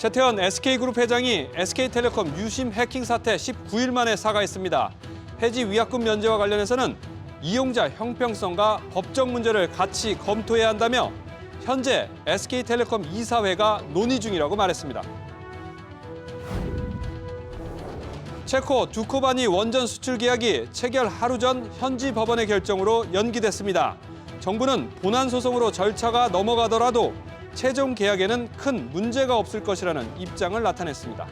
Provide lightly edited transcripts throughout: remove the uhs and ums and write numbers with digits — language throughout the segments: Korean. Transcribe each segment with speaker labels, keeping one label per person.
Speaker 1: 최태원 SK그룹 회장이 SK텔레콤 유심 해킹 사태 19일 만에 사과했습니다. 해지 위약금 면제와 관련해서는 이용자 형평성과 법적 문제를 같이 검토해야 한다며 현재 SK텔레콤 이사회가 논의 중이라고 말했습니다. 체코 두코바니 원전 수출 계약이 체결 하루 전 현지 법원의 결정으로 연기됐습니다. 정부는 본안 소송으로 절차가 넘어가더라도 최종 계약에는 큰 문제가 없을 것이라는 입장을 나타냈습니다.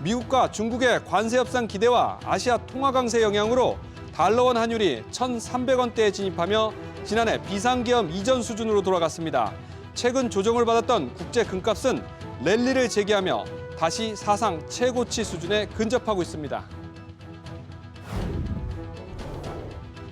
Speaker 1: 미국과 중국의 관세 협상 기대와 아시아 통화 강세 영향으로 달러원 환율이 1,300원대에 진입하며 지난해 비상계엄 이전 수준으로 돌아갔습니다. 최근 조정을 받았던 국제 금값은 랠리를 재개하며 다시 사상 최고치 수준에 근접하고 있습니다.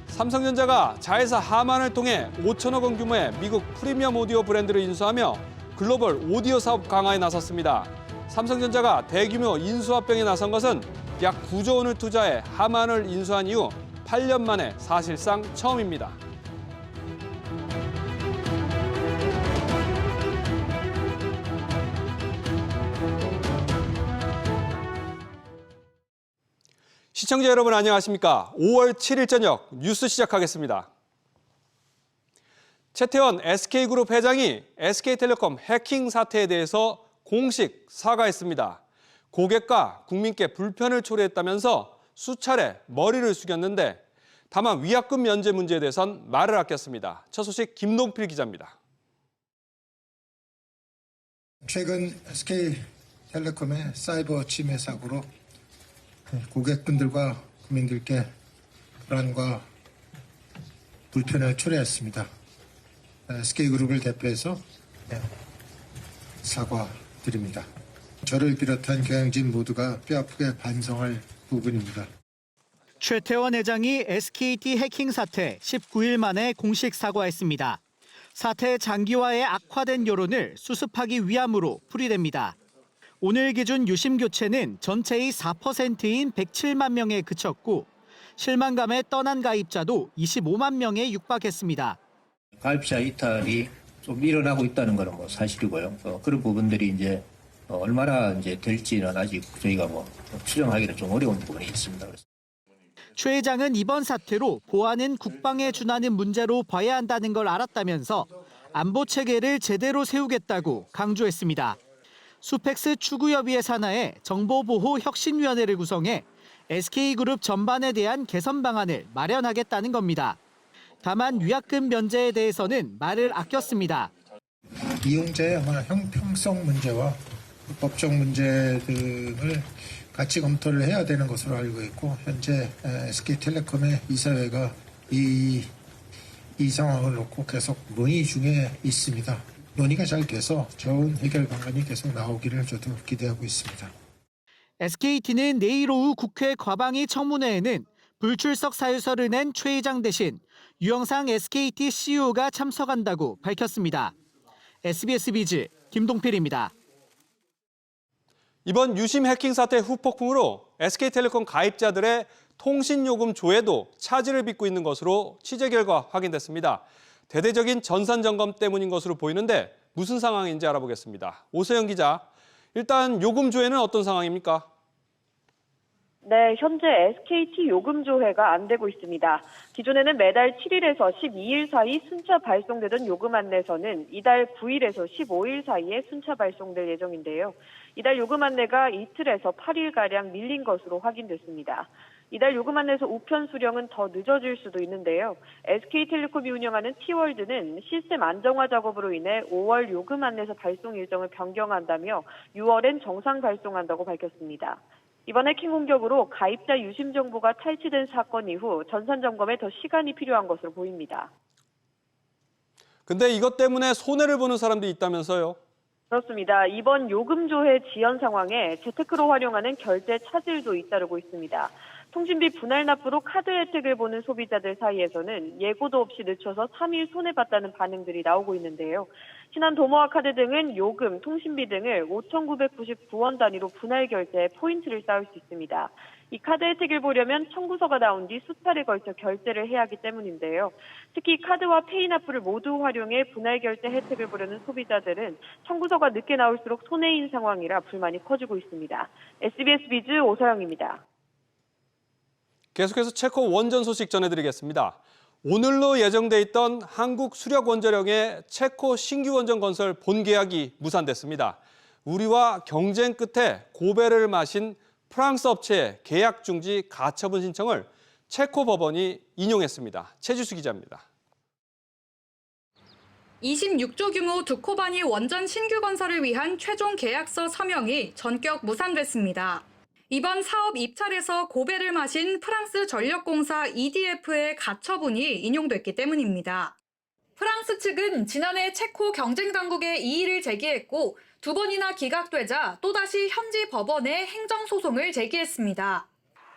Speaker 1: 삼성전자가 자회사 하만을 통해 5천억 원 규모의 미국 프리미엄 오디오 브랜드를 인수하며 글로벌 오디오 사업 강화에 나섰습니다. 삼성전자가 대규모 인수합병에 나선 것은 약 9조 원을 투자해 하만을 인수한 이후 8년 만에 사실상 처음입니다. 시청자 여러분 안녕하십니까? 5월 7일 저녁 뉴스 시작하겠습니다. 최태원 SK그룹 회장이 SK텔레콤 해킹 사태에 대해서 공식 사과했습니다. 고객과 국민께 불편을 초래했다면서 수차례 머리를 숙였는데 다만 위약금 면제 문제에 대해선 말을 아꼈습니다. 첫 소식 김동필 기자입니다.
Speaker 2: 최근 SK텔레콤의 사이버 침해 사고로 고객분들과 국민들께 불안과 불편을 초래했습니다. SK그룹을 대표해서 사과드립니다. 저를 비롯한 경영진 모두가 뼈아프게 반성할 부분입니다.
Speaker 3: 최태원 회장이 SKT 해킹 사태 19일 만에 공식 사과했습니다. 사태 장기화에 악화된 여론을 수습하기 위함으로 풀이됩니다. 오늘 기준 유심 교체는 전체의 4%인 107만 명에 그쳤고 실망감에 떠난 가입자도 25만 명에 육박했습니다.
Speaker 4: 가입자 이탈이 좀 일어나고 있다는 것은 사실이고요. 그런 부분들이 이제 얼마나 이제 될지는 아직 저희가 추정하기는 좀 어려운 부분이 있습니다.
Speaker 3: 최 회장은 이번 사태로 보안은 국방에 준하는 문제로 봐야 한다는 걸 알았다면서 안보 체계를 제대로 세우겠다고 강조했습니다. 수펙스 추구협의회 산하에 정보보호혁신위원회를 구성해 SK그룹 전반에 대한 개선 방안을 마련하겠다는 겁니다. 다만 위약금 면제에 대해서는 말을 아꼈습니다.
Speaker 2: 이용자의 형평성 문제와 법적 문제 등을 같이 검토를 해야 되는 것으로 알고 있고 현재 SK텔레콤의 이사회가 이 상황을 놓고 계속 논의 중에 있습니다. 논의가 잘 돼서 좋은 해결 방안이 계속 나오기를 저도 기대하고 있습니다.
Speaker 3: SKT는 내일 오후 국회 과방위 청문회에는 불출석 사유서를 낸 최 회장 대신 유영상 SKT CEO가 참석한다고 밝혔습니다. SBS 비즈 김동필입니다.
Speaker 1: 이번 유심 해킹 사태 후폭풍으로 SK텔레콤 가입자들의 통신요금 조회도 차질을 빚고 있는 것으로 취재 결과 확인됐습니다. 대대적인 전산 점검 때문인 것으로 보이는데 무슨 상황인지 알아보겠습니다. 오세영 기자, 일단 요금 조회는 어떤 상황입니까?
Speaker 5: 네, 현재 SKT 요금 조회가 안 되고 있습니다. 기존에는 매달 7일에서 12일 사이 순차 발송되던 요금 안내서는 이달 9일에서 15일 사이에 순차 발송될 예정인데요. 이달 요금 안내가 이틀에서 8일가량 밀린 것으로 확인됐습니다. 이달 요금 안내서 우편 수령은 더 늦어질 수도 있는데요. SK텔레콤이 운영하는 T월드는 시스템 안정화 작업으로 인해 5월 요금 안내서 발송 일정을 변경한다며 6월엔 정상 발송한다고 밝혔습니다. 이번 해킹 공격으로 가입자 유심 정보가 탈취된 사건 이후 전산 점검에 더 시간이 필요한 것으로 보입니다.
Speaker 1: 근데 이것 때문에 손해를 보는 사람들이 있다면서요?
Speaker 5: 그렇습니다. 이번 요금 조회 지연 상황에 재테크로 활용하는 결제 차질도 잇따르고 있습니다. 통신비 분할 납부로 카드 혜택을 보는 소비자들 사이에서는 예고도 없이 늦춰서 3일 손해봤다는 반응들이 나오고 있는데요. 신한 도모와 카드 등은 요금, 통신비 등을 5,999원 단위로 분할 결제해 포인트를 쌓을 수 있습니다. 이 카드 혜택을 보려면 청구서가 나온 뒤 수차례 걸쳐 결제를 해야 하기 때문인데요. 특히 카드와 페이 납부를 모두 활용해 분할 결제 혜택을 보려는 소비자들은 청구서가 늦게 나올수록 손해인 상황이라 불만이 커지고 있습니다. SBS 비즈 오서영입니다.
Speaker 1: 계속해서 체코 원전 소식 전해드리겠습니다. 오늘로 예정돼 있던 한국 수력원자력의 체코 신규 원전 건설 본계약이 무산됐습니다. 우리와 경쟁 끝에 고배를 마신 프랑스 업체의 계약 중지 가처분 신청을 체코 법원이 인용했습니다. 최지수 기자입니다.
Speaker 6: 26조 규모 두코바니 원전 신규 건설을 위한 최종 계약서 서명이 전격 무산됐습니다. 이번 사업 입찰에서 고배를 마신 프랑스 전력공사 EDF의 가처분이 인용됐기 때문입니다. 프랑스 측은 지난해 체코 경쟁당국에 이의를 제기했고 2번이나 기각되자 또다시 현지 법원에 행정소송을 제기했습니다.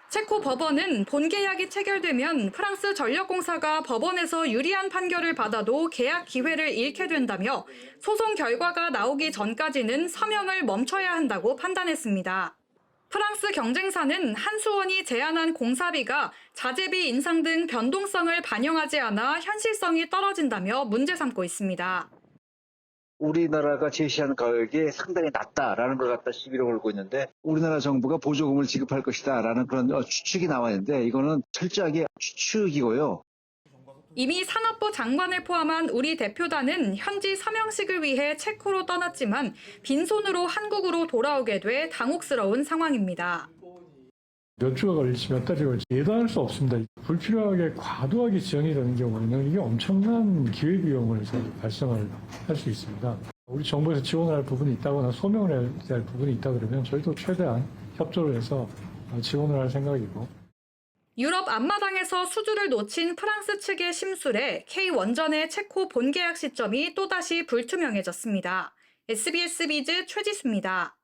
Speaker 6: 체코 법원은 본계약이 체결되면 프랑스 전력공사가 법원에서 유리한 판결을 받아도 계약 기회를 잃게 된다며 소송 결과가 나오기 전까지는 서명을 멈춰야 한다고 판단했습니다. 프랑스 경쟁사는 한수원이 제안한 공사비가 자재비 인상 등 변동성을 반영하지 않아 현실성이 떨어진다며 문제 삼고 있습니다.
Speaker 7: 우리나라가 제시하는 가격이 상당히 낮다라는 걸 갖다 시비를 걸고 있는데 우리나라 정부가 보조금을 지급할 것이다라는 그런 추측이 나와 있는데 이거는 철저하게 추측이고요.
Speaker 6: 이미 산업부 장관을 포함한 우리 대표단은 현지 서명식을 위해 체코로 떠났지만 빈손으로 한국으로 돌아오게 돼 당혹스러운 상황입니다.
Speaker 8: 몇 주가 걸릴지 몇 달이 걸릴지 예단할 수 없습니다. 불필요하게 과도하게 지연이 되는 경우에는 이게 엄청난 기회비용을 발생을 할 수 있습니다. 우리 정부에서 지원을 할 부분이 있다거나 소명을 해야 할 부분이 있다 그러면 저희도 최대한 협조를 해서 지원을 할 생각이고.
Speaker 6: 유럽 앞마당에서 수주를 놓친 프랑스 측의 심술에 K원전의 체코 본계약 시점이 또다시 불투명해졌습니다. SBS 비즈 최지수입니다.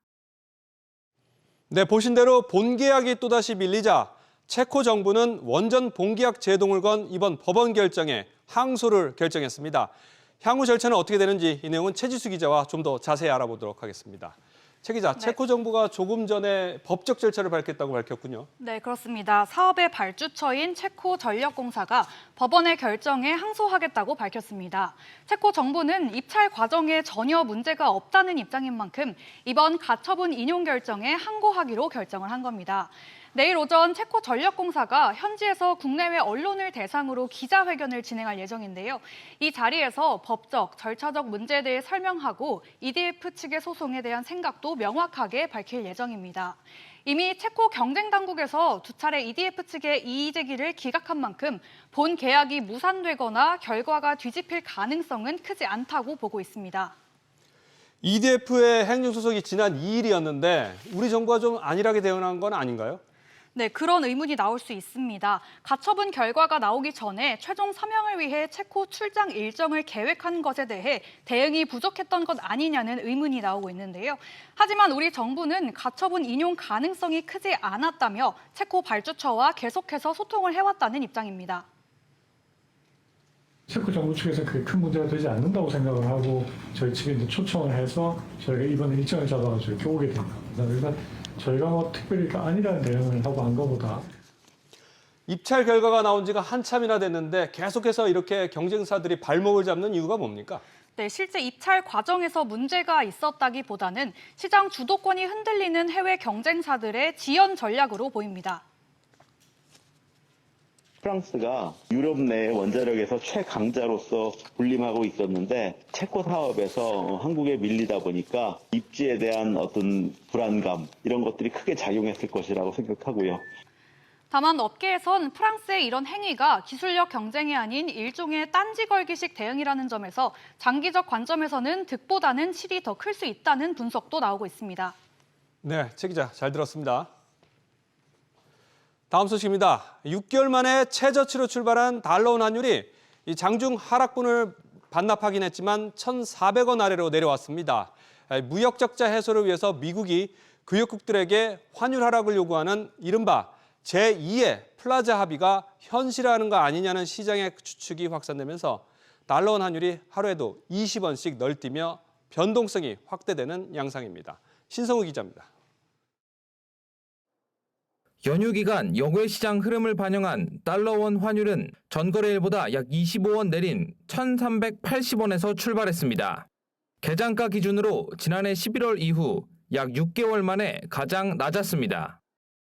Speaker 1: 네, 보신 대로 본계약이 또다시 밀리자 체코 정부는 원전 본계약 제동을 건 이번 법원 결정에 항소를 결정했습니다. 향후 절차는 어떻게 되는지 이 내용은 최지수 기자와 좀 더 자세히 알아보도록 하겠습니다. 최 기자,
Speaker 9: 네.
Speaker 1: 체코 정부가 조금 전에 법적 절차를 밟겠다고 밝혔군요.
Speaker 9: 네, 그렇습니다. 사업의 발주처인 체코 전력공사가 법원의 결정에 항소하겠다고 밝혔습니다. 체코 정부는 입찰 과정에 전혀 문제가 없다는 입장인 만큼 이번 가처분 인용 결정에 항고하기로 결정을 한 겁니다. 내일 오전 체코 전력공사가 현지에서 국내외 언론을 대상으로 기자회견을 진행할 예정인데요. 이 자리에서 법적, 절차적 문제에 대해 설명하고 EDF 측의 소송에 대한 생각도 명확하게 밝힐 예정입니다. 이미 체코 경쟁당국에서 2차례 EDF 측의 이의 제기를 기각한 만큼 본 계약이 무산되거나 결과가 뒤집힐 가능성은 크지 않다고 보고 있습니다.
Speaker 1: EDF의 행정소송이 지난 2일이었는데 우리 정부가 좀 안일하게 대응한 건 아닌가요?
Speaker 9: 네, 그런 의문이 나올 수 있습니다. 가처분 결과가 나오기 전에 최종 서명을 위해 체코 출장 일정을 계획한 것에 대해 대응이 부족했던 것 아니냐는 의문이 나오고 있는데요. 하지만 우리 정부는 가처분 인용 가능성이 크지 않았다며 체코 발주처와 계속해서 소통을 해왔다는 입장입니다.
Speaker 8: 체코 정부 측에서 그게 큰 문제가 되지 않는다고 생각을 하고 저희 측에 이제 초청을 해서 저희가 이번에 일정을 잡아가지고 이렇게 오게 된 겁니다. 그래서 저희가 뭐 특별히 안일한 대응을 하고 한 것보다
Speaker 1: 입찰 결과가 나온 지가 한참이나 됐는데 계속해서 이렇게 경쟁사들이 발목을 잡는 이유가 뭡니까?
Speaker 9: 네, 실제 입찰 과정에서 문제가 있었다기보다는 시장 주도권이 흔들리는 해외 경쟁사들의 지연 전략으로 보입니다.
Speaker 10: 프랑스가 유럽 내 원자력에서 최강자로서 군림하고 있었는데 체코 사업에서 한국에 밀리다 보니까 입지에 대한 어떤 불안감 이런 것들이 크게 작용했을 것이라고 생각하고요.
Speaker 9: 다만 업계에선 프랑스의 이런 행위가 기술력 경쟁이 아닌 일종의 딴지 걸기식 대응이라는 점에서 장기적 관점에서는 득보다는 실이 더 클 수 있다는 분석도 나오고 있습니다.
Speaker 1: 네, 최 기자 잘 들었습니다. 다음 소식입니다. 6개월 만에 최저치로 출발한 달러원 환율이 장중 하락분을 반납하긴 했지만 1,400원 아래로 내려왔습니다. 무역 적자 해소를 위해서 미국이 교역국들에게 환율 하락을 요구하는 이른바 제2의 플라자 합의가 현실화하는 거 아니냐는 시장의 추측이 확산되면서 달러원 환율이 하루에도 20원씩 널뛰며 변동성이 확대되는 양상입니다. 신성우 기자입니다.
Speaker 11: 연휴 기간 영외 시장 흐름을 반영한 달러원 환율은 전거래일보다 약 25원 내린 1,380원에서 출발했습니다. 개장가 기준으로 지난해 11월 이후 약 6개월 만에 가장 낮았습니다.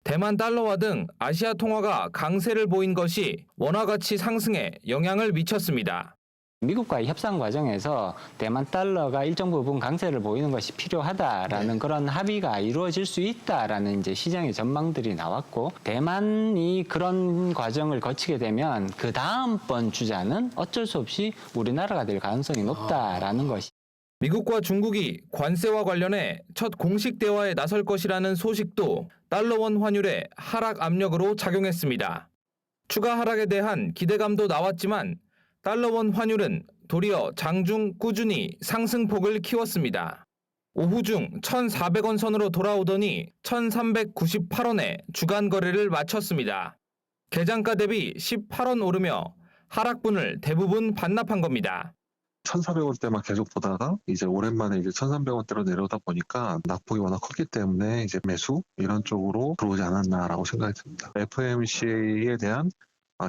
Speaker 11: 대만 달러화 등 아시아 통화가 강세를 보인 것이 원화 가치 상승에 영향을 미쳤습니다.
Speaker 12: 미국과의 협상 과정에서 대만 달러가 일정 부분 강세를 보이는 것이 필요하다라는 그런 합의가 이루어질 수 있다라는 이제 시장의 전망들이 나왔고, 대만이 그런 과정을 거치게 되면 그 다음번 주자는 어쩔 수 없이 우리나라가 될 가능성이 높다라는 것이.
Speaker 11: 미국과 중국이 관세와 관련해 첫 공식 대화에 나설 것이라는 소식도 달러원 환율에 하락 압력으로 작용했습니다. 추가 하락에 대한 기대감도 나왔지만 달러원 환율은 도리어 장중 꾸준히 상승폭을 키웠습니다. 오후 중 1,400원 선으로 돌아오더니 1,398원에 주간 거래를 마쳤습니다. 개장가 대비 18원 오르며 하락분을 대부분 반납한 겁니다.
Speaker 13: 1,400원대만 계속 보다가 이제 오랜만에 이제 1,300원대로 내려오다 보니까 낙폭이 워낙 컸기 때문에 이제 매수 이런 쪽으로 들어오지 않았나라고 생각이 듭니다. FOMC에 대한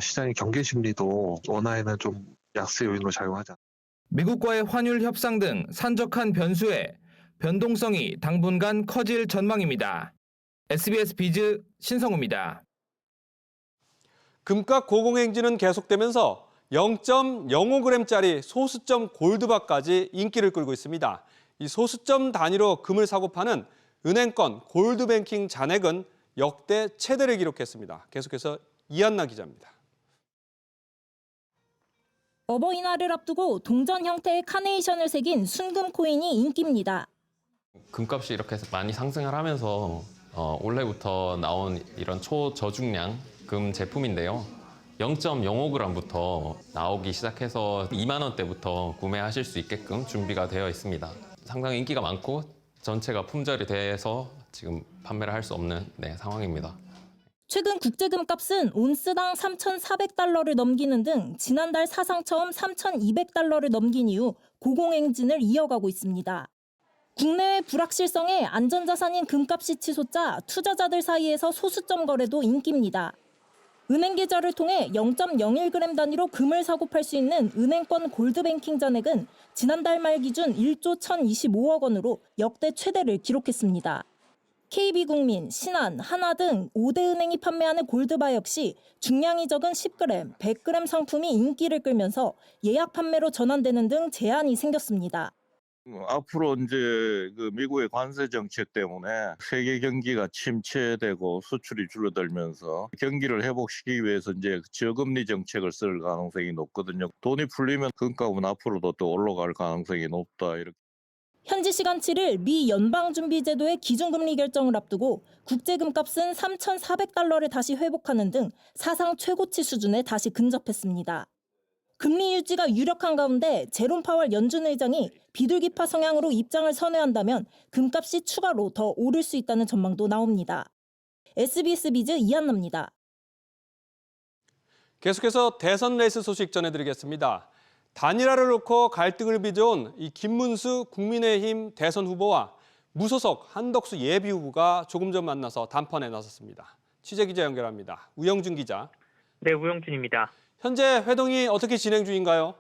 Speaker 13: 시장의 경계 심리도 원화에는 좀 약세 요인으로 작용하지 않습니다.
Speaker 11: 미국과의 환율 협상 등 산적한 변수에 변동성이 당분간 커질 전망입니다. SBS 비즈 신성우입니다.
Speaker 1: 금값 고공행진은 계속되면서 0.05g짜리 소수점 골드바까지 인기를 끌고 있습니다. 이 소수점 단위로 금을 사고 파는 은행권 골드뱅킹 잔액은 역대 최대를 기록했습니다. 계속해서 이한나 기자입니다.
Speaker 14: 어버이날을 앞두고 동전 형태의 카네이션을 새긴 순금 코인이 인기입니다.
Speaker 15: 금값이 이렇게 많이 상승을 하면서 올해부터 나온 이런 초저중량 금 제품인데요. 0.05g부터 나오기 시작해서 2만 원대부터 구매하실 수 있게끔 준비가 되어 있습니다. 상당히 인기가 많고 전체가 품절이 돼서 지금 판매를 할 수 없는 상황입니다.
Speaker 14: 최근 국제금값은 온스당 3,400달러를 넘기는 등 지난달 사상 처음 3,200달러를 넘긴 이후 고공행진을 이어가고 있습니다. 국내외 불확실성에 안전자산인 금값이 치솟자 투자자들 사이에서 소수점 거래도 인기입니다. 은행 계좌를 통해 0.01g 단위로 금을 사고 팔 수 있는 은행권 골드뱅킹 잔액은 지난달 말 기준 1조 1,025억 원으로 역대 최대를 기록했습니다. KB국민, 신한, 하나 등 5대 은행이 판매하는 골드바 역시 중량이 적은 10g, 100g 상품이 인기를 끌면서 예약 판매로 전환되는 등 제한이 생겼습니다.
Speaker 16: 앞으로 이제 그 미국의 관세 정책 때문에 세계 경기가 침체되고 수출이 줄어들면서 경기를 회복시키기 위해서 이제 저금리 정책을 쓸 가능성이 높거든요. 돈이 풀리면 금값은 앞으로도 또 올라갈 가능성이 높다. 이렇게.
Speaker 14: 현지 시간 7일 미 연방준비제도의 기준금리 결정을 앞두고 국제금값은 3,400달러를 다시 회복하는 등 사상 최고치 수준에 다시 근접했습니다. 금리 유지가 유력한 가운데 제롬 파월 연준 의장이 비둘기파 성향으로 입장을 선회한다면 금값이 추가로 더 오를 수 있다는 전망도 나옵니다. SBS 비즈 이한나입니다.
Speaker 1: 계속해서 대선 레이스 소식 전해드리겠습니다. 단일화를 놓고 갈등을 빚어온 이 김문수 국민의힘 대선 후보와 무소속 한덕수 예비 후보가 조금 전 만나서 담판에 나섰습니다. 취재 기자 연결합니다. 우영준 기자.
Speaker 17: 네, 우영준입니다.
Speaker 1: 현재 회동이 어떻게 진행 중인가요?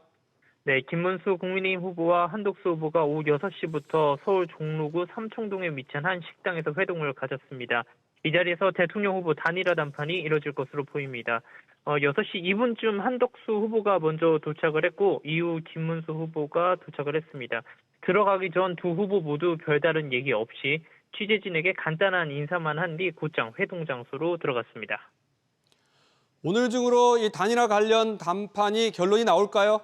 Speaker 17: 네, 김문수 국민의힘 후보와 한덕수 후보가 오후 6시부터 서울 종로구 삼청동에 위치한 한 식당에서 회동을 가졌습니다. 이 자리에서 대통령 후보 단일화 담판이 이뤄질 것으로 보입니다. 6시 2분쯤 한덕수 후보가 먼저 도착을 했고 이후 김문수 후보가 도착을 했습니다. 들어가기 전 두 후보 모두 별다른 얘기 없이 취재진에게 간단한 인사만 한 뒤 곧장 회동 장소로 들어갔습니다.
Speaker 1: 오늘 중으로 이 단일화 관련 담판이 결론이 나올까요?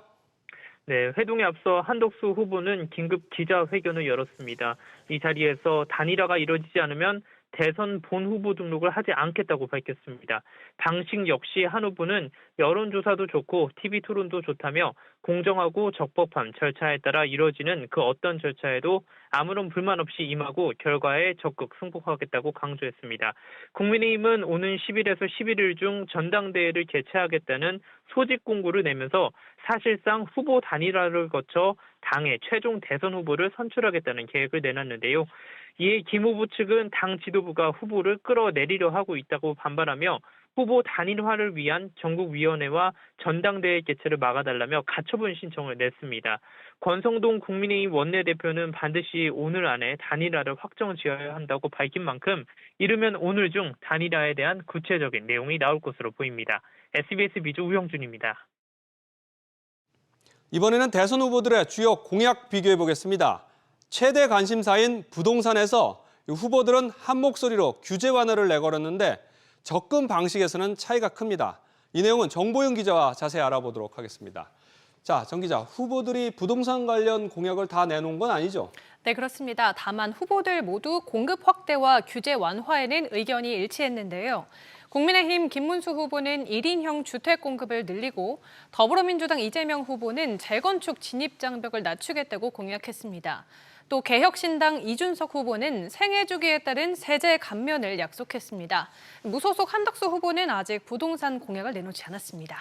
Speaker 17: 네, 회동에 앞서 한덕수 후보는 긴급 기자회견을 열었습니다. 이 자리에서 단일화가 이뤄지지 않으면 대선 본 후보 등록을 하지 않겠다고 밝혔습니다. 방식 역시 한 후보는 여론조사도 좋고 TV 토론도 좋다며 공정하고 적법한 절차에 따라 이뤄지는 그 어떤 절차에도 아무런 불만 없이 임하고 결과에 적극 승복하겠다고 강조했습니다. 국민의힘은 오는 10일에서 11일 중 전당대회를 개최하겠다는 소집 공고를 내면서 사실상 후보 단일화를 거쳐 당의 최종 대선 후보를 선출하겠다는 계획을 내놨는데요. 이에 김 후보 측은 당 지도부가 후보를 끌어내리려 하고 있다고 반발하며 후보 단일화를 위한 전국위원회와 전당대회 개최를 막아달라며 가처분 신청을 냈습니다. 권성동 국민의힘 원내대표는 반드시 오늘 안에 단일화를 확정 지어야 한다고 밝힌 만큼 이르면 오늘 중 단일화에 대한 구체적인 내용이 나올 것으로 보입니다. SBS 미주 우영준입니다.
Speaker 1: 이번에는 대선 후보들의 주요 공약 비교해 보겠습니다. 최대 관심사인 부동산에서 후보들은 한 목소리로 규제 완화를 내걸었는데 접근 방식에서는 차이가 큽니다. 이 내용은 정보윤 기자와 자세히 알아보도록 하겠습니다. 자, 정 기자, 후보들이 부동산 관련 공약을 다 내놓은 건 아니죠?
Speaker 18: 네, 그렇습니다. 다만 후보들 모두 공급 확대와 규제 완화에는 의견이 일치했는데요. 국민의힘 김문수 후보는 1인형 주택 공급을 늘리고 더불어민주당 이재명 후보는 재건축 진입 장벽을 낮추겠다고 공약했습니다. 또 개혁신당 이준석 후보는 생애 주기에 따른 세제 감면을 약속했습니다. 무소속 한덕수 후보는 아직 부동산 공약을 내놓지 않았습니다.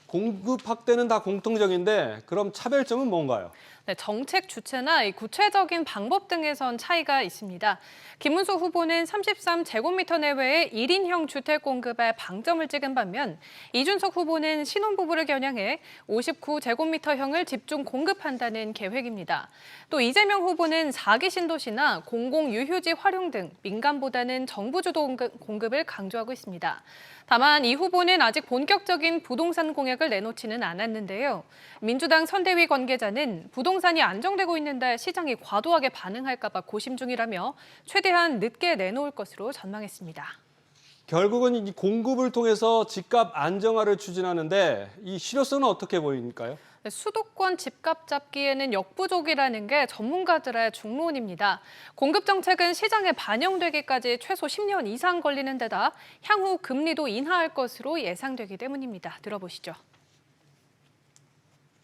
Speaker 1: 공급 확대는 다 공통적인데 그럼 차별점은 뭔가요?
Speaker 18: 네, 정책 주체나 구체적인 방법 등에선 차이가 있습니다. 김문수 후보는 33제곱미터 내외의 1인형 주택 공급에 방점을 찍은 반면 이준석 후보는 신혼부부를 겨냥해 59제곱미터형을 집중 공급한다는 계획입니다. 또 이재명 후보는 4기 신도시나 공공유휴지 활용 등 민간보다는 정부 주도 공급을 강조하고 있습니다. 다만 이 후보는 아직 본격적인 부동산 공약을 내놓지는 않았는데요. 민주당 선대위 관계자는 부동산이 안정되고 있는데 시장이 과도하게 반응할까 봐 고심 중이라며 최대한 늦게 내놓을 것으로 전망했습니다.
Speaker 1: 결국은 이 공급을 통해서 집값 안정화를 추진하는데 이 실효성은 어떻게 보입니까요?
Speaker 18: 수도권 집값 잡기에는 역부족이라는 게 전문가들의 중론입니다. 공급 정책은 시장에 반영되기까지 최소 10년 이상 걸리는 데다 향후 금리도 인하할 것으로 예상되기 때문입니다. 들어보시죠.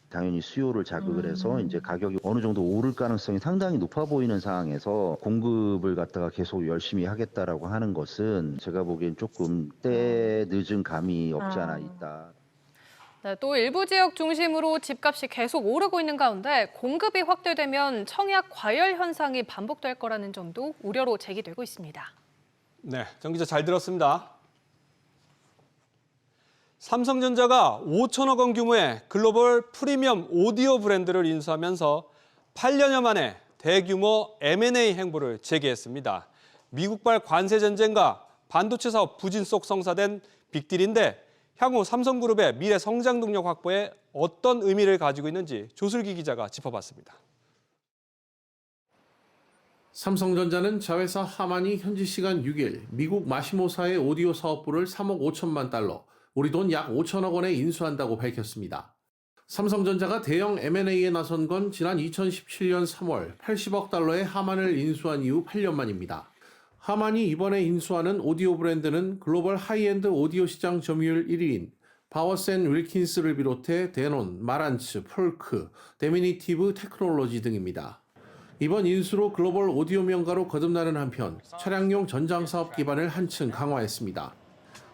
Speaker 19: 당연히 수요를 자극을 해서 이제 가격이 어느 정도 오를 가능성이 상당히 높아 보이는 상황에서 공급을 갖다가 계속 열심히 하겠다라고 하는 것은 제가 보기엔 조금 때 늦은 감이 없지 않아 있다.
Speaker 18: 네, 또 일부 지역 중심으로 집값이 계속 오르고 있는 가운데 공급이 확대되면 청약 과열 현상이 반복될 거라는 점도 우려로 제기되고 있습니다.
Speaker 1: 네, 정 기자 잘 들었습니다. 삼성전자가 5천억 원 규모의 글로벌 프리미엄 오디오 브랜드를 인수하면서 8년여 만에 대규모 M&A 행보를 재개했습니다. 미국발 관세 전쟁과 반도체 사업 부진 속 성사된 빅딜인데 향후 삼성그룹의 미래 성장 동력 확보에 어떤 의미를 가지고 있는지 조슬기 기자가 짚어봤습니다.
Speaker 20: 삼성전자는 자회사 하만이 현지 시간 6일 미국 마시모사의 오디오 사업부를 3억 5천만 달러, 우리 돈 약 5천억 원에 인수한다고 밝혔습니다. 삼성전자가 대형 M&A에 나선 건 지난 2017년 3월 80억 달러의 하만을 인수한 이후 8년 만입니다. 하만이 이번에 인수하는 오디오 브랜드는 글로벌 하이엔드 오디오 시장 점유율 1위인 바워센 윌킨스를 비롯해 데논, 마란츠, 폴크, 데미니티브 테크놀로지 등입니다. 이번 인수로 글로벌 오디오 명가로 거듭나는 한편 차량용 전장 사업 기반을 한층 강화했습니다.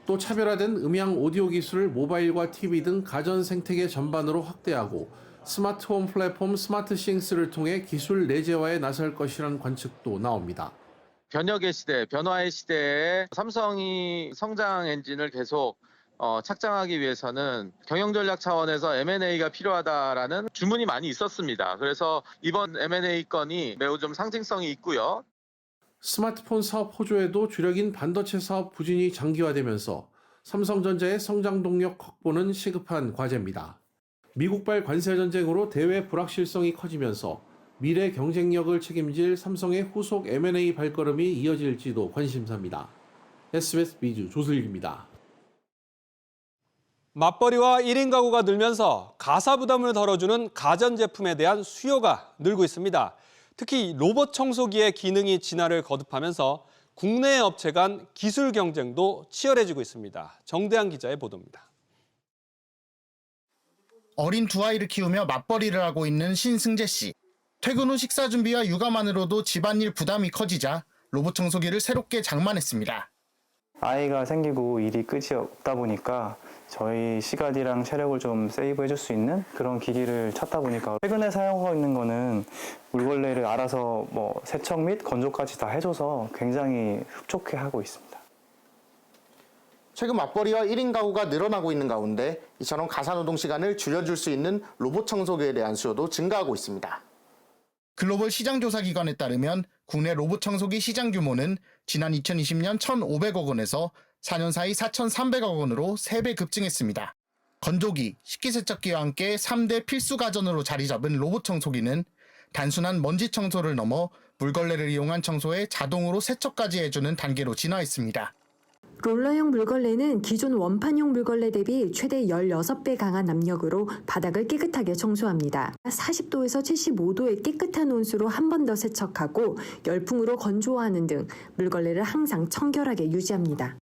Speaker 20: 또 차별화된 음향 오디오 기술을 모바일과 TV 등 가전 생태계 전반으로 확대하고 스마트홈 플랫폼 스마트싱스를 통해 기술 내재화에 나설 것이라는 관측도 나옵니다.
Speaker 21: 변혁의 시대, 변화의 시대에 삼성이 성장 엔진을 계속 착장하기 위해서는 경영 전략 차원에서 M&A가 필요하다라는 주문이 많이 있었습니다. 그래서 이번 M&A 건이 매우 좀 상징성이 있고요.
Speaker 20: 스마트폰 사업 호조에도 주력인 반도체 사업 부진이 장기화되면서 삼성전자의 성장 동력 확보는 시급한 과제입니다. 미국발 관세 전쟁으로 대외 불확실성이 커지면서 미래 경쟁력을 책임질 삼성의 후속 M&A 발걸음이 이어질지도 관심사입니다. SBS 미주 조슬기입니다.
Speaker 1: 맞벌이와 1인 가구가 늘면서 가사 부담을 덜어주는 가전제품에 대한 수요가 늘고 있습니다. 특히 로봇 청소기의 기능이 진화를 거듭하면서 국내 업체 간 기술 경쟁도 치열해지고 있습니다. 정대한 기자의 보도입니다.
Speaker 22: 어린 두 아이를 키우며 맞벌이를 하고 있는 신승재 씨. 퇴근 후 식사 준비와 육아만으로도 집안일 부담이 커지자 로봇 청소기를 새롭게 장만했습니다.
Speaker 23: 아이가 생기고 일이 끝이 없다 보니까
Speaker 2: 저희 시간이랑 체력을 좀 세이브해 줄 수 있는 그런 기기를 찾다 보니까 최근에 사용하고 있는 거는 물걸레를 알아서 뭐 세척 및 건조까지 다 해줘서 굉장히 흡족해 하고 있습니다.
Speaker 22: 최근 맞벌이와 1인 가구가 늘어나고 있는 가운데 이처럼 가사노동 시간을 줄여줄 수 있는 로봇 청소기에 대한 수요도 증가하고 있습니다. 글로벌 시장조사기관에 따르면 국내 로봇 청소기 시장 규모는 지난 2020년 1,500억 원에서 4년 사이 4,300억 원으로 3배 급증했습니다. 건조기, 식기세척기와 함께 3대 필수 가전으로 자리 잡은 로봇 청소기는 단순한 먼지 청소를 넘어 물걸레를 이용한 청소에 자동으로 세척까지 해주는 단계로 진화했습니다.
Speaker 4: 롤러형 물걸레는 기존 원판용 물걸레 대비 최대 16배 강한 압력으로 바닥을 깨끗하게 청소합니다. 40도에서 75도의 깨끗한 온수로 한 번 더 세척하고 열풍으로 건조하는 등 물걸레를 항상 청결하게 유지합니다.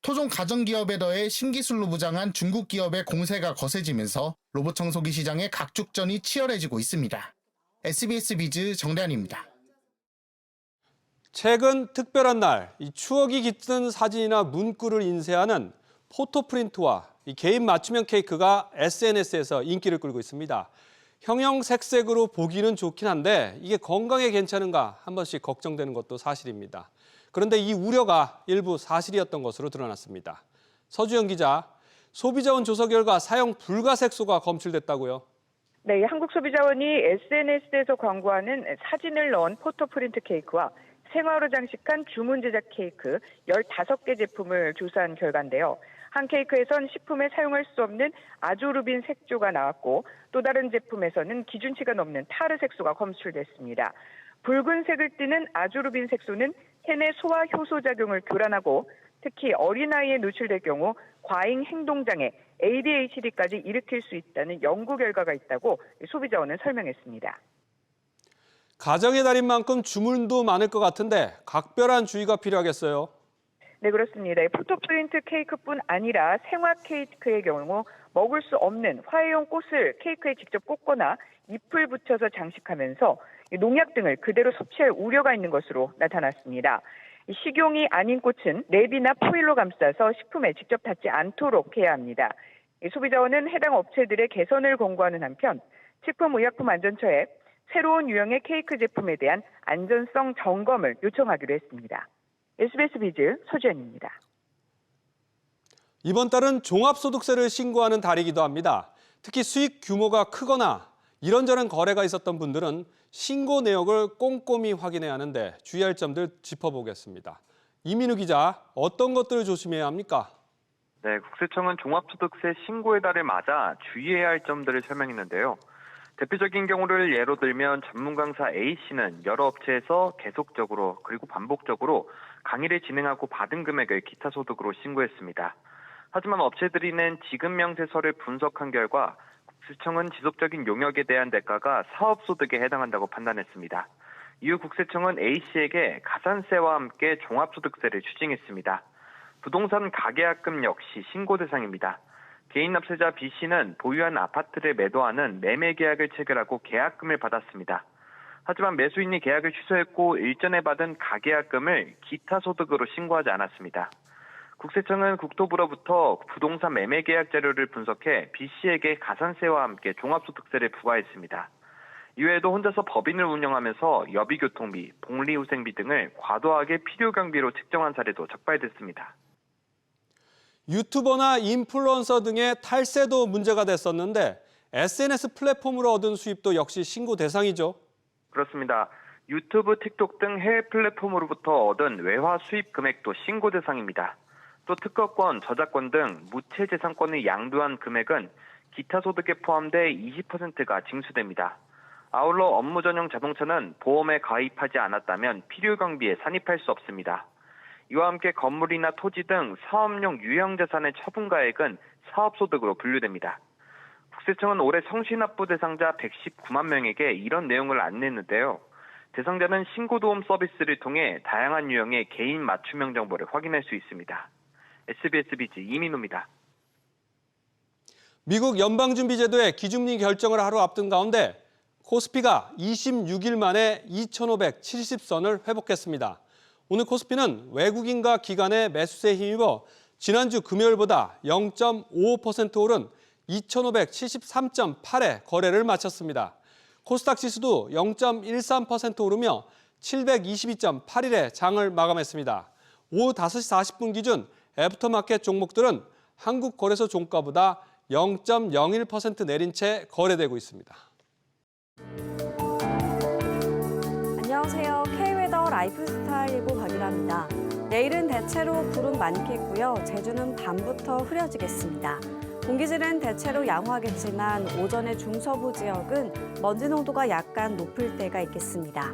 Speaker 22: 토종 가전기업에 더해 신기술로 부장한 중국 기업의 공세가 거세지면서 로봇 청소기 시장의 각축전이 치열해지고 있습니다. SBS 비즈 정대한입니다.
Speaker 1: 최근 특별한 날, 이 추억이 깃든 사진이나 문구를 인쇄하는 포토프린트와 이 개인 맞춤형 케이크가 SNS에서 인기를 끌고 있습니다. 형형색색으로 보기는 좋긴 한데 이게 건강에 괜찮은가 한 번씩 걱정되는 것도 사실입니다. 그런데 이 우려가 일부 사실이었던 것으로 드러났습니다. 서주영 기자, 소비자원 조사 결과 사용 불가 색소가 검출됐다고요?
Speaker 5: 네, 한국소비자원이 SNS에서 광고하는 사진을 넣은 포토프린트 케이크와 생화로 장식한 주문 제작 케이크 15개 제품을 조사한 결과인데요. 한 케이크에선 식품에 사용할 수 없는 아조르빈 색조가 나왔고 또 다른 제품에서는 기준치가 넘는 타르 색소가 검출됐습니다. 붉은색을 띠는 아조르빈 색소는 캔의 소화 효소 작용을 교란하고 특히 어린아이에 노출될 경우 과잉 행동장애, ADHD까지 일으킬 수 있다는 연구 결과가 있다고 소비자원은 설명했습니다.
Speaker 1: 가정의 달인 만큼 주문도 많을 것 같은데 각별한 주의가 필요하겠어요.
Speaker 5: 네, 그렇습니다. 포토프린트 케이크뿐 아니라 생화 케이크의 경우 먹을 수 없는 화해용 꽃을 케이크에 직접 꽂거나 잎을 붙여서 장식하면서 농약 등을 그대로 섭취할 우려가 있는 것으로 나타났습니다. 식용이 아닌 꽃은 랩이나 포일로 감싸서 식품에 직접 닿지 않도록 해야 합니다. 소비자원은 해당 업체들의 개선을 권고하는 한편 식품의약품안전처에 새로운 유형의 케이크 제품에 대한 안전성 점검을 요청하기로 했습니다. SBS 비즈 서주연입니다.
Speaker 1: 이번 달은 종합소득세를 신고하는 달이기도 합니다. 특히 수익 규모가 크거나 이런저런 거래가 있었던 분들은 신고 내역을 꼼꼼히 확인해야 하는데 주의할 점들 짚어보겠습니다. 이민우 기자, 어떤 것들을 조심해야 합니까?
Speaker 23: 네, 국세청은 종합소득세 신고의 달을 맞아 주의해야 할 점들을 설명했는데요. 대표적인 경우를 예로 들면 전문 강사 A씨는 여러 업체에서 계속적으로 그리고 반복적으로 강의를 진행하고 받은 금액을 기타 소득으로 신고했습니다. 하지만 업체들이 낸 지급 명세서를 분석한 결과 국세청은 지속적인 용역에 대한 대가가 사업소득에 해당한다고 판단했습니다. 이후 국세청은 A씨에게 가산세와 함께 종합소득세를 추징했습니다. 부동산 가계약금 역시 신고 대상입니다. 개인 납세자 B씨는 보유한 아파트를 매도하는 매매 계약을 체결하고 계약금을 받았습니다. 하지만 매수인이 계약을 취소했고 일전에 받은 가계약금을 기타 소득으로 신고하지 않았습니다. 국세청은 국토부로부터 부동산 매매 계약 자료를 분석해 B씨에게 가산세와 함께 종합소득세를 부과했습니다. 이외에도 혼자서 법인을 운영하면서 여비교통비, 복리후생비 등을 과도하게 필요경비로 책정한 사례도 적발됐습니다.
Speaker 1: 유튜버나 인플루언서 등의 탈세도 문제가 됐었는데 SNS 플랫폼으로 얻은 수입도 역시 신고 대상이죠.
Speaker 23: 그렇습니다. 유튜브, 틱톡 등 해외 플랫폼으로부터 얻은 외화 수입 금액도 신고 대상입니다. 또 특허권, 저작권 등 무채재산권을 양도한 금액은 기타 소득에 포함돼 20%가 징수됩니다. 아울러 업무 전용 자동차는 보험에 가입하지 않았다면 필요경비에 산입할 수 없습니다. 이와 함께 건물이나 토지 등 사업용 유형자산의 처분가액은 사업소득으로 분류됩니다. 국세청은 올해 성실납부 대상자 119만 명에게 이런 내용을 안냈는데요. 대상자는 신고도움 서비스를 통해 다양한 유형의 개인 맞춤형 정보를 확인할 수 있습니다. SBS 비즈 이민우입니다.
Speaker 1: 미국 연방준비제도의 기준리 결정을 하루 앞둔 가운데 코스피가 26일 만에 2,570선을 회복했습니다. 오늘 코스피는 외국인과 기관의 매수세에 힘입어 지난주 금요일보다 0.55% 오른 2,573.8에 거래를 마쳤습니다. 코스닥 지수도 0.13% 오르며 722.81에 장을 마감했습니다. 오후 5시 40분 기준 애프터마켓 종목들은 한국거래소 종가보다 0.01% 내린 채 거래되고 있습니다.
Speaker 3: 안녕하세요. K웨더 라이프스타일 1부 박일아입니다. 내일은 대체로 구름 많겠고요. 제주는 밤부터 흐려지겠습니다. 공기질은 대체로 양호하겠지만 오전에 중서부 지역은 먼지 농도가 약간 높을 때가 있겠습니다.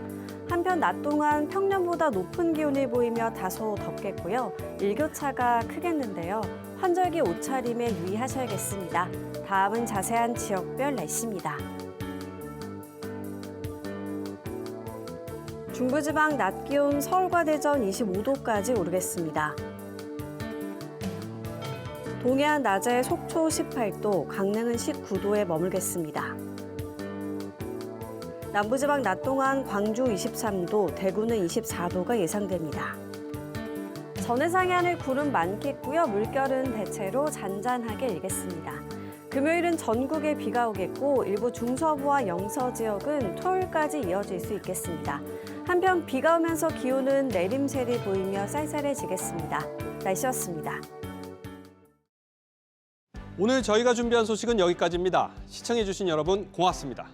Speaker 3: 한편 낮 동안 평년보다 높은 기온이 보이며 다소 덥겠고요. 일교차가 크겠는데요. 환절기 옷차림에 유의하셔야겠습니다. 다음은 자세한 지역별 날씨입니다. 중부지방 낮 기온 서울과 대전 25도까지 오르겠습니다. 동해안 낮에 속초 18도, 강릉은 19도에 머물겠습니다. 남부지방 낮 동안 광주 23도, 대구는 24도가 예상됩니다. 전해상의 하늘 구름 많겠고요. 물결은 대체로 잔잔하게 일겠습니다. 금요일은 전국에 비가 오겠고 일부 중서부와 영서 지역은 토요일까지 이어질 수 있겠습니다. 한편 비가 오면서 기온은 내림세를 보이며 쌀쌀해지겠습니다. 날씨였습니다.
Speaker 1: 오늘 저희가 준비한 소식은 여기까지입니다. 시청해주신 여러분 고맙습니다.